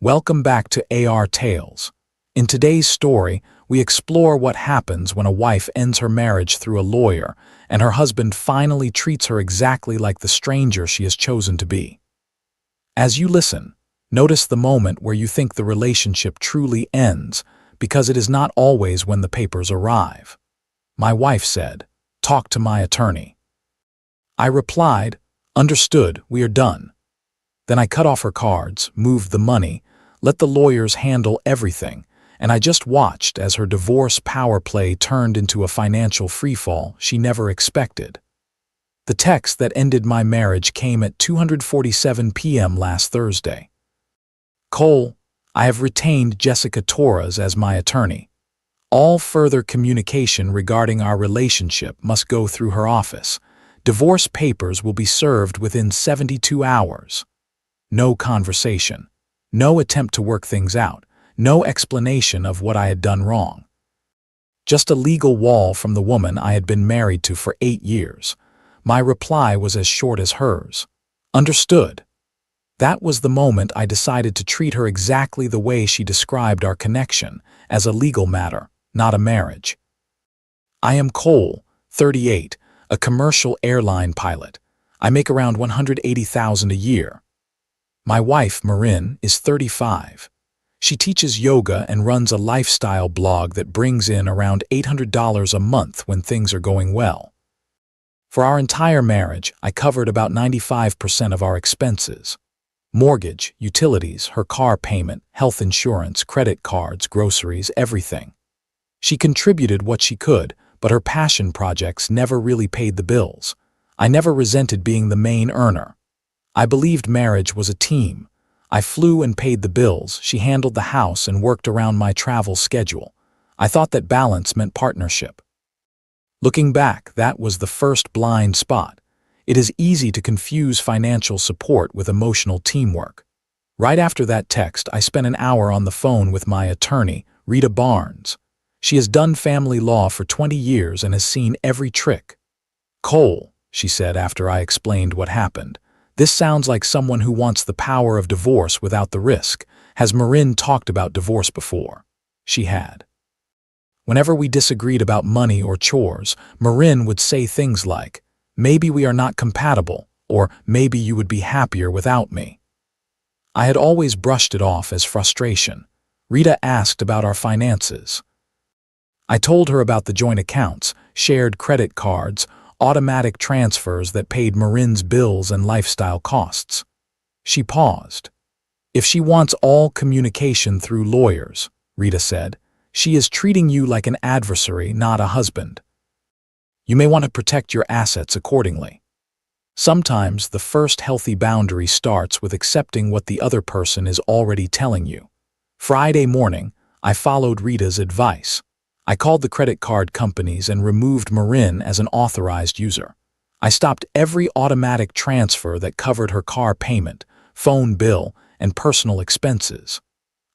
Welcome back to AR Tales. In today's story, we explore what happens when a wife ends her marriage through a lawyer and her husband finally treats her exactly like the stranger she has chosen to be. As you listen, notice the moment where you think the relationship truly ends, because it is not always when the papers arrive. My wife said, "Talk to my attorney." I replied, "Understood, we are done." Then I cut off her cards, moved the money, let the lawyers handle everything, and I just watched as her divorce power play turned into a financial freefall she never expected. The text that ended my marriage came at 2:47 p.m. last Thursday. "Cole, I have retained Jessica Torres as my attorney. All further communication regarding our relationship must go through her office. Divorce papers will be served within 72 hours. No conversation. No attempt to work things out. No explanation of what I had done wrong. Just a legal wall from the woman I had been married to for 8 years. My reply was as short as hers. Understood. That was the moment I decided to treat her exactly the way she described our connection, as a legal matter, not a marriage. I am Cole, 38, a commercial airline pilot. I make around $180,000 a year. My wife, Marin, is 35. She teaches yoga and runs a lifestyle blog that brings in around $800 a month when things are going well. For our entire marriage, I covered about 95% of our expenses. Mortgage, utilities, her car payment, health insurance, credit cards, groceries, everything. She contributed what she could, but her passion projects never really paid the bills. I never resented being the main earner. I believed marriage was a team. I flew and paid the bills, she handled the house and worked around my travel schedule. I thought that balance meant partnership. Looking back, that was the first blind spot. It is easy to confuse financial support with emotional teamwork. Right after that text, I spent an hour on the phone with my attorney, Rita Barnes. She has done family law for 20 years and has seen every trick. "Cole," she said after I explained what happened, "this sounds like someone who wants the power of divorce without the risk. Has Marin talked about divorce before?" She had. Whenever we disagreed about money or chores, Marin would say things like, "Maybe we are not compatible," or "Maybe you would be happier without me." I had always brushed it off as frustration. Rita asked about our finances. I told her about the joint accounts, shared credit cards, automatic transfers that paid Marin's bills and lifestyle costs. She paused. "If she wants all communication through lawyers," Rita said, "she is treating you like an adversary, not a husband. You may want to protect your assets accordingly." Sometimes the first healthy boundary starts with accepting what the other person is already telling you. Friday morning, I followed Rita's advice. I called the credit card companies and removed Marin as an authorized user. I stopped every automatic transfer that covered her car payment, phone bill, and personal expenses.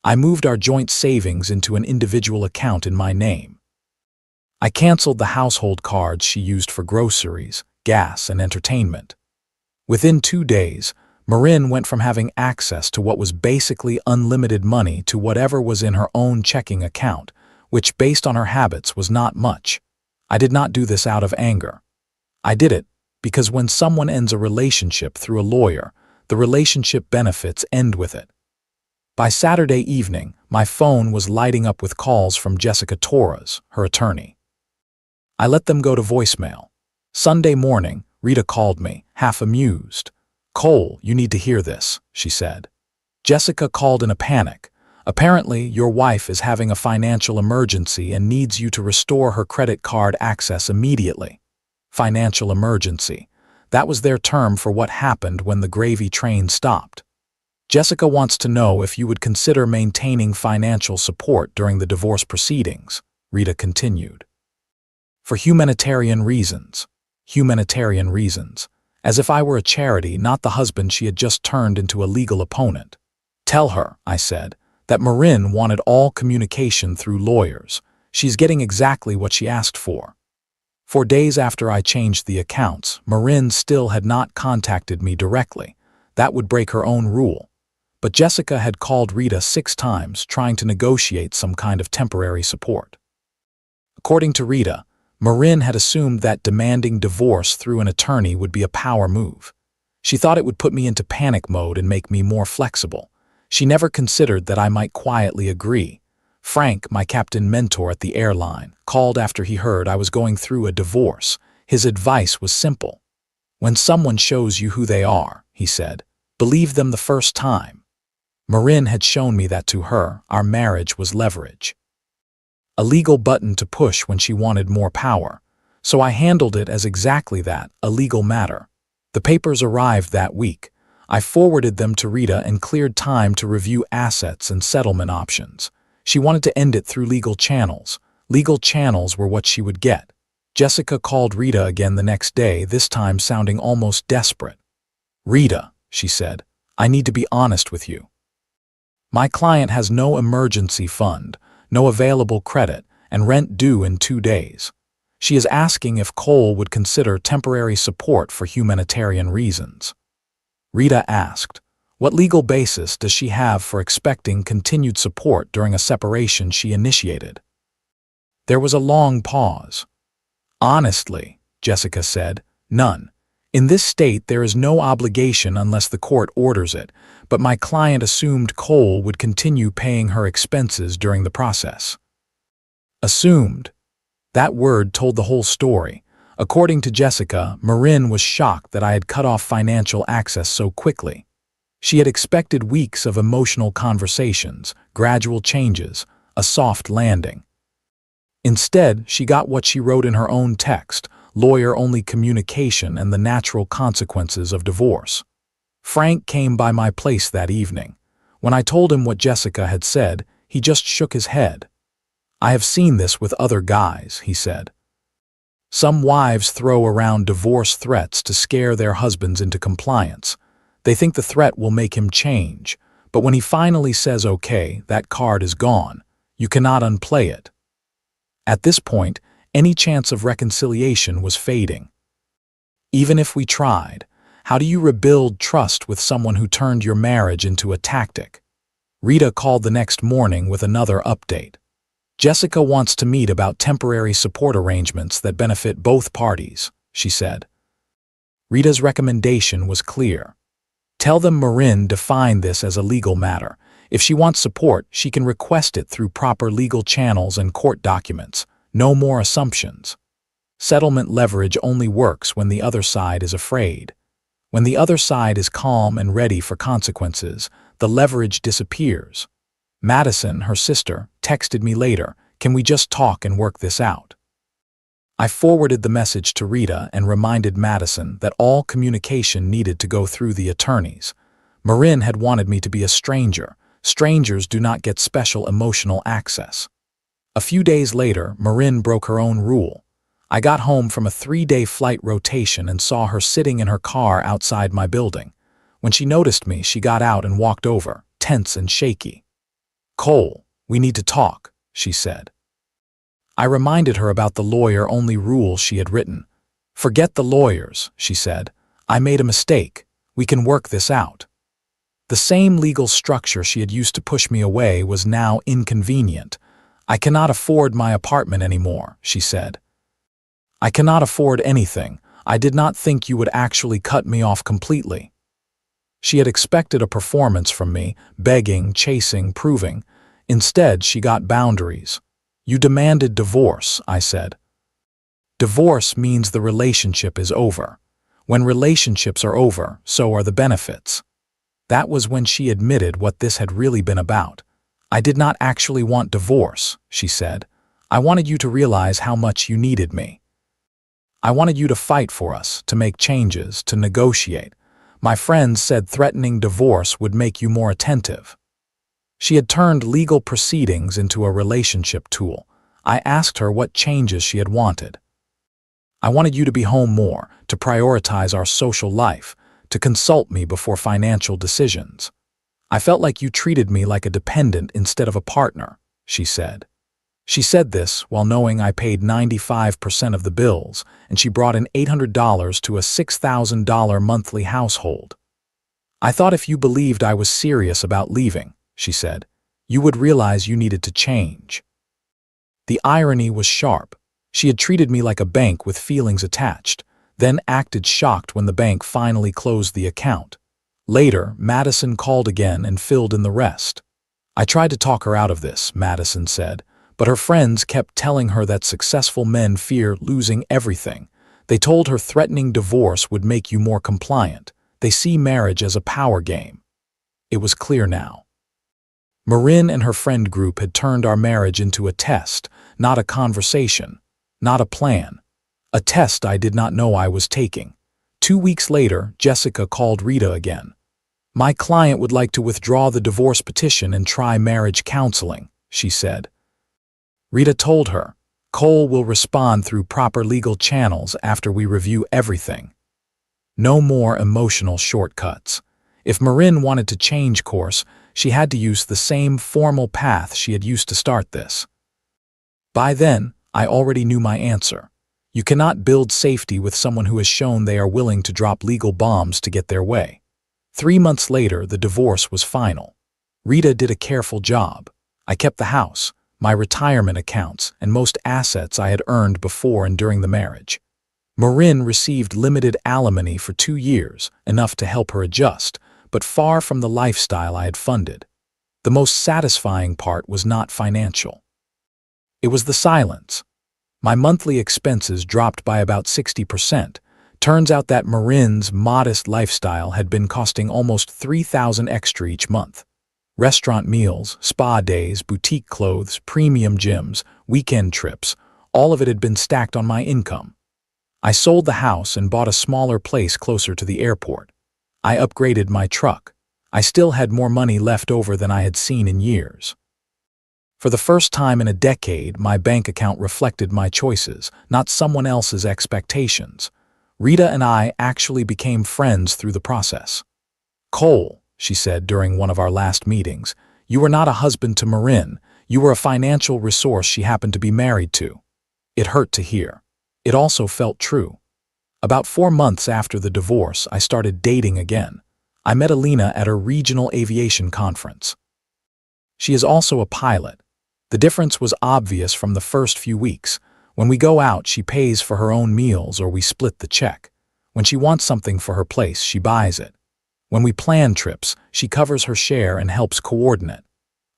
I moved our joint savings into an individual account in my name. I canceled the household cards she used for groceries, gas, and entertainment. Within 2 days, Marin went from having access to what was basically unlimited money to whatever was in her own checking account, which based on her habits was not much. I did not do this out of anger. I did it because when someone ends a relationship through a lawyer, the relationship benefits end with it. By Saturday evening, my phone was lighting up with calls from Jessica Torres, her attorney. I let them go to voicemail. Sunday morning, Rita called me, half amused. "Cole, you need to hear this," she said. "Jessica called in a panic. Apparently, your wife is having a financial emergency and needs you to restore her credit card access immediately." Financial emergency. That was their term for what happened when the gravy train stopped. "Jessica wants to know if you would consider maintaining financial support during the divorce proceedings," Rita continued. "For humanitarian reasons." Humanitarian reasons. As if I were a charity, not the husband she had just turned into a legal opponent. "Tell her," I said, "that Marin wanted all communication through lawyers. She's getting exactly what she asked for." 4 days after I changed the accounts, Marin still had not contacted me directly. That would break her own rule. but Jessica had called Rita 6 times trying to negotiate some kind of temporary support. According to Rita, Marin had assumed that demanding divorce through an attorney would be a power move. She thought it would put me into panic mode and make me more flexible. She never considered that I might quietly agree. Frank, my captain mentor at the airline, called after he heard I was going through a divorce. His advice was simple. When someone shows you who they are, he said, believe them the first time. Marin had shown me that to her, our marriage was leverage. A legal button to push when she wanted more power, so I handled it as exactly that, a legal matter. The papers arrived that week. I forwarded them to Rita and cleared time to review assets and settlement options. She wanted to end it through legal channels. Legal channels were what she would get. Jessica called Rita again the next day, this time sounding almost desperate. "Rita," she said, "I need to be honest with you. My client has no emergency fund, no available credit, and rent due in 2 days. She is asking if Cole would consider temporary support for humanitarian reasons." Rita asked, "What legal basis does she have for expecting continued support during a separation she initiated?" There was a long pause. "Honestly," Jessica said, "none. In this state, there is no obligation unless the court orders it, but my client assumed Cole would continue paying her expenses during the process." Assumed. That word told the whole story. According to Jessica, Marin was shocked that I had cut off financial access so quickly. She had expected weeks of emotional conversations, gradual changes, a soft landing. Instead, she got what she wrote in her own text, lawyer-only communication and the natural consequences of divorce. Frank came by my place that evening. When I told him what Jessica had said, he just shook his head. "I have seen this with other guys," he said. "Some wives throw around divorce threats to scare their husbands into compliance. They think the threat will make him change, but when he finally says okay, that card is gone. You cannot unplay it." At this point, any chance of reconciliation was fading. Even if we tried, how do you rebuild trust with someone who turned your marriage into a tactic? Rita called the next morning with another update. "Jessica wants to meet about temporary support arrangements that benefit both parties," she said. Rita's recommendation was clear. "Tell them Marin defined this as a legal matter. If she wants support, she can request it through proper legal channels and court documents. No more assumptions. Settlement leverage only works when the other side is afraid. When the other side is calm and ready for consequences, the leverage disappears." Madison, her sister, texted me later, "Can we just talk and work this out?" I forwarded the message to Rita and reminded Madison that all communication needed to go through the attorneys. Marin had wanted me to be a stranger. Strangers do not get special emotional access. A few days later, Marin broke her own rule. I got home from a 3-day flight rotation and saw her sitting in her car outside my building. When she noticed me, she got out and walked over, tense and shaky. "Cole, we need to talk," she said. I reminded her about the lawyer-only rule she had written. "Forget the lawyers," she said. "I made a mistake. We can work this out." The same legal structure she had used to push me away was now inconvenient. "I cannot afford my apartment anymore," she said. "I cannot afford anything. I did not think you would actually cut me off completely." She had expected a performance from me, begging, chasing, proving. Instead, she got boundaries. "You demanded divorce," I said. "Divorce means the relationship is over. When relationships are over, so are the benefits." That was when she admitted what this had really been about. "I did not actually want divorce," she said. "I wanted you to realize how much you needed me. I wanted you to fight for us, to make changes, to negotiate. My friends said threatening divorce would make you more attentive." She had turned legal proceedings into a relationship tool. I asked her what changes she had wanted. "I wanted you to be home more, to prioritize our social life, to consult me before financial decisions. I felt like you treated me like a dependent instead of a partner," she said. She said this while knowing I paid 95% of the bills, and she brought in $800 to a $6,000 monthly household. "I thought if you believed I was serious about leaving," she said, "you would realize you needed to change." The irony was sharp. She had treated me like a bank with feelings attached, then acted shocked when the bank finally closed the account. Later, Madison called again and filled in the rest. "I tried to talk her out of this," Madison said, "but her friends kept telling her that successful men fear losing everything. They told her threatening divorce would make you more compliant. They see marriage as a power game." It was clear now. Marin and her friend group had turned our marriage into a test, not a conversation, not a plan. A test I did not know I was taking. 2 weeks later, Jessica called Rita again. "My client would like to withdraw the divorce petition and try marriage counseling," she said. Rita told her, "Cole will respond through proper legal channels after we review everything." No more emotional shortcuts. If Marin wanted to change course, she had to use the same formal path she had used to start this. By then, I already knew my answer. You cannot build safety with someone who has shown they are willing to drop legal bombs to get their way. 3 months later, the divorce was final. Rita did a careful job. I kept the house, my retirement accounts, and most assets I had earned before and during the marriage. Marin received limited alimony for 2 years, enough to help her adjust, but far from the lifestyle I had funded. The most satisfying part was not financial. It was the silence. My monthly expenses dropped by about 60%. Turns out that Marin's modest lifestyle had been costing almost $3,000 extra each month. Restaurant meals, spa days, boutique clothes, premium gyms, weekend trips, all of it had been stacked on my income. I sold the house and bought a smaller place closer to the airport. I upgraded my truck. I still had more money left over than I had seen in years. For the first time in a decade, my bank account reflected my choices, not someone else's expectations. Rita and I actually became friends through the process. "Cole," she said during one of our last meetings, "you were not a husband to Marin. You were a financial resource she happened to be married to." It hurt to hear. It also felt true. About 4 months after the divorce, I started dating again. I met Alina at a regional aviation conference. She is also a pilot. The difference was obvious from the first few weeks. When we go out, she pays for her own meals or we split the check. When she wants something for her place, she buys it. When we plan trips, she covers her share and helps coordinate.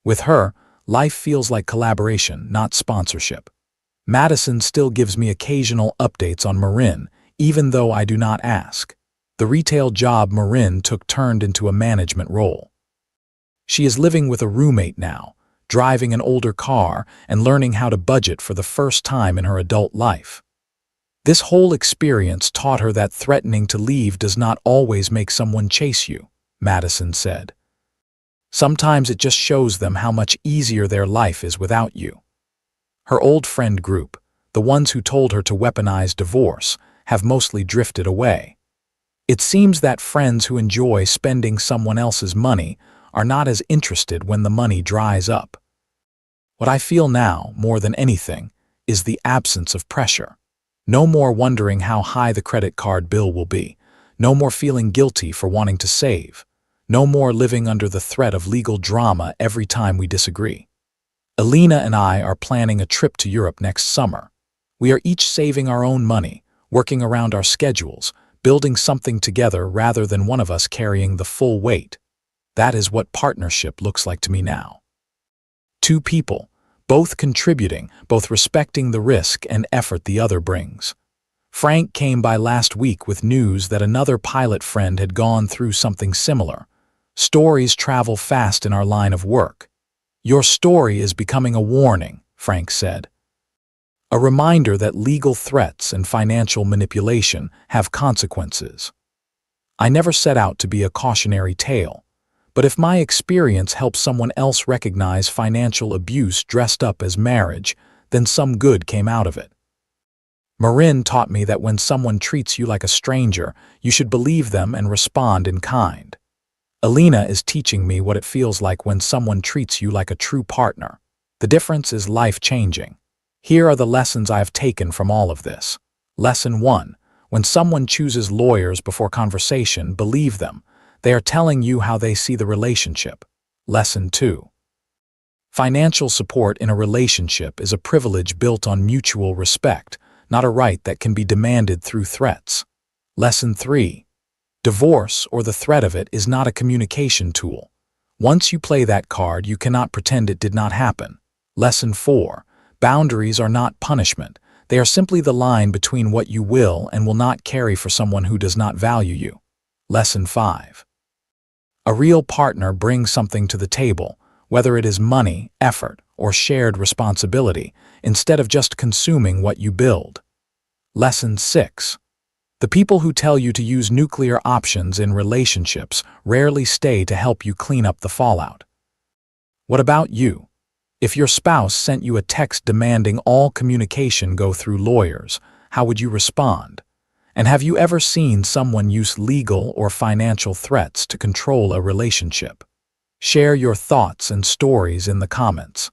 With her, life feels like collaboration, not sponsorship. Madison still gives me occasional updates on Marin, even though I do not ask. The retail job Marin took turned into a management role. She is living with a roommate now, driving an older car and learning how to budget for the first time in her adult life. This whole experience taught her that threatening to leave does not always make someone chase you, Madison said. Sometimes it just shows them how much easier their life is without you. Her old friend group, the ones who told her to weaponize divorce, have mostly drifted away. It seems that friends who enjoy spending someone else's money are not as interested when the money dries up. What I feel now, more than anything, is the absence of pressure. No more wondering how high the credit card bill will be. No more feeling guilty for wanting to save. No more living under the threat of legal drama every time we disagree. Alina and I are planning a trip to Europe next summer. We are each saving our own money, working around our schedules, building something together rather than one of us carrying the full weight. That is what partnership looks like to me now. 2 people, both contributing, both respecting the risk and effort the other brings. Frank came by last week with news that another pilot friend had gone through something similar. Stories travel fast in our line of work. "Your story is becoming a warning," Frank said. A reminder that legal threats and financial manipulation have consequences. I never set out to be a cautionary tale. But if my experience helps someone else recognize financial abuse dressed up as marriage, then some good came out of it. Marin taught me that when someone treats you like a stranger, you should believe them and respond in kind. Alina is teaching me what it feels like when someone treats you like a true partner. The difference is life-changing. Here are the lessons I have taken from all of this. Lesson 1. When someone chooses lawyers before conversation, believe them. They are telling you how they see the relationship. Lesson 2. Financial support in a relationship is a privilege built on mutual respect, not a right that can be demanded through threats. Lesson 3. Divorce, or the threat of it, is not a communication tool. Once you play that card, you cannot pretend it did not happen. Lesson 4. Boundaries are not punishment. They are simply the line between what you will and will not carry for someone who does not value you. Lesson 5. A real partner brings something to the table, whether it is money, effort, or shared responsibility, instead of just consuming what you build. Lesson 6. The people who tell you to use nuclear options in relationships rarely stay to help you clean up the fallout. What about you? If your spouse sent you a text demanding all communication go through lawyers, how would you respond? And have you ever seen someone use legal or financial threats to control a relationship? Share your thoughts and stories in the comments.